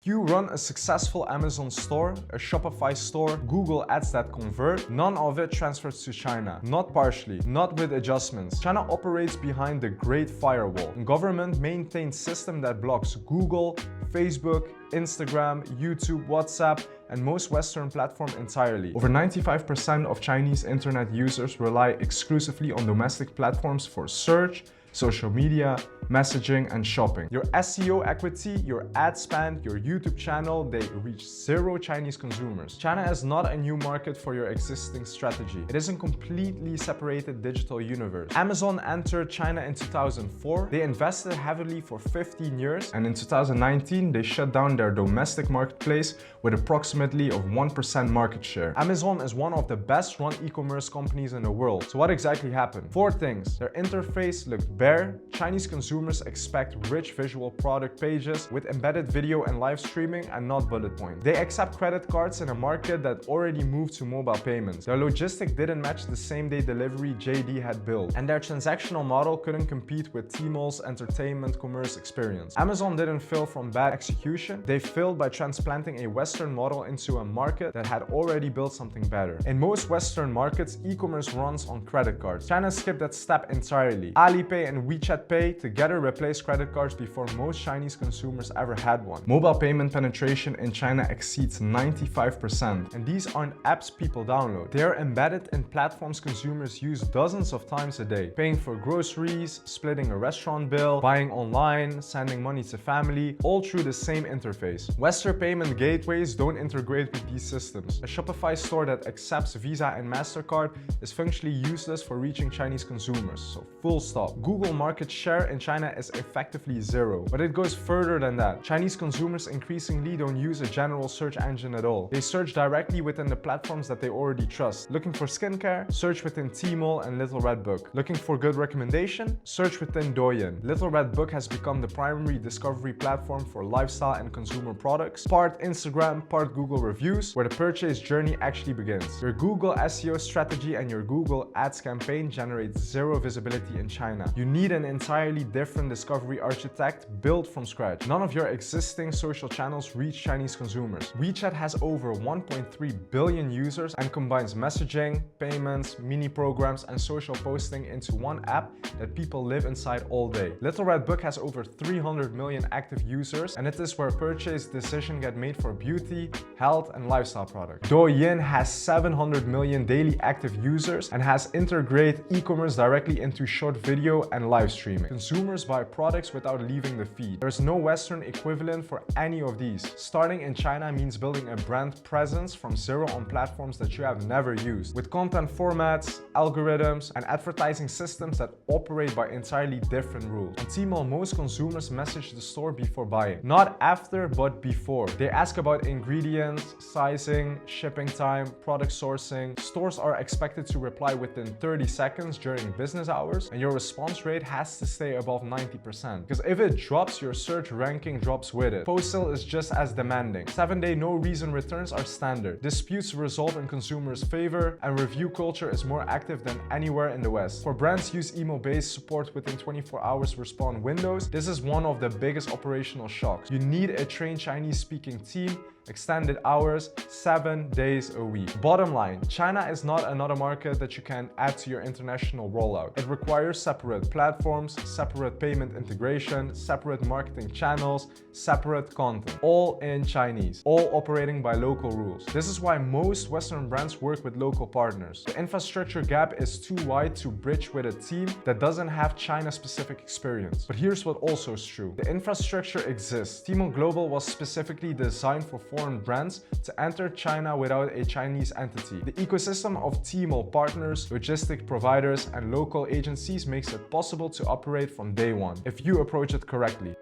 You run a successful Amazon store, a Shopify store, Google ads that convert, none of it transfers to China. Not partially, not with adjustments. China operates behind the Great Firewall. The government maintains a system that blocks Google, Facebook, Instagram, YouTube, WhatsApp, and most Western platforms entirely. Over 95% of Chinese internet users rely exclusively on domestic platforms for search, social media, messaging, and shopping. Your SEO equity, your ad spend, your YouTube channel, they reach zero Chinese consumers. China is not a new market for your existing strategy. It is a completely separated digital universe. Amazon entered China in 2004. They invested heavily for 15 years, and in 2019, they shut down their domestic marketplace with approximately of 1% market share. Amazon is one of the best run e-commerce companies in the world. So what exactly happened? 4 things. Their interface looked bare. Chinese consumers expect rich visual product pages with embedded video and live streaming and not bullet points. They accept credit cards in a market that already moved to mobile payments. Their logistics didn't match the same-day delivery JD had built, and their transactional model couldn't compete with Tmall's entertainment commerce experience. Amazon didn't fail from bad execution. They failed by transplanting a Western model into a market that had already built something better. In most Western markets, e-commerce runs on credit cards. China skipped that step entirely. Alipay and WeChat Pay together replaced credit cards before most Chinese consumers ever had one. Mobile payment penetration in China exceeds 95%, and these aren't apps people download. They are embedded in platforms consumers use dozens of times a day, paying for groceries, splitting a restaurant bill, buying online, sending money to family, all through the same interface. Western payment gateways don't integrate with these systems. A Shopify store that accepts Visa and MasterCard is functionally useless for reaching Chinese consumers, so full stop. Google market share in China is effectively zero, but it goes further than that. Chinese consumers increasingly don't use a general search engine at all. They search directly within the platforms that they already trust. Looking for skincare? Search within Tmall and Little Red Book. Looking for good recommendation? Search within Douyin. Little Red Book has become the primary discovery platform for lifestyle and consumer products. Part Instagram, part Google reviews, where the purchase journey actually begins. Your Google SEO strategy and your Google Ads campaign generates zero visibility in China. You need an entirely different discovery architect built from scratch. None of your existing social channels reach Chinese consumers. WeChat has over 1.3 billion users and combines messaging, payments, mini programs, and social posting into one app that people live inside all day. Little Red Book has over 300 million active users, and it is where purchase decisions get made for beauty, health, and lifestyle products. Douyin has 700 million daily active users and has integrated e-commerce directly into short video and live streaming. Consumers buy products without leaving the feed. There's no Western equivalent for any of these. Starting in China means building a brand presence from zero on platforms that you have never used, with content formats, algorithms, and advertising systems that operate by entirely different rules. On Tmall, most consumers message the store before buying. Not after, but before. They ask about ingredients, sizing, shipping time, product sourcing. Stores are expected to reply within 30 seconds during business hours, and your response rate has to stay above 90%. Because if it drops, your search ranking drops with it. Post-sale is just as demanding. 7-day no-reason returns are standard. Disputes resolve in consumers' favor, and review culture is more active than anywhere in the West. For brands use email-based support within 24 hours response windows, this is one of the biggest operational shocks. You need a trained Chinese-speaking team, extended hours, 7 days a week. Bottom line, China is not another market that you can add to your international rollout. It requires separate platforms, separate payment integration, separate marketing channels, separate content, all in Chinese, all operating by local rules. This is why most Western brands work with local partners. The infrastructure gap is too wide to bridge with a team that doesn't have China-specific experience. But here's what also is true. The infrastructure exists. Tmall Global was specifically designed for foreign brands to enter China without a Chinese entity. The ecosystem of Tmall partners, logistic providers, and local agencies makes it possible to operate from day one if you approach it correctly.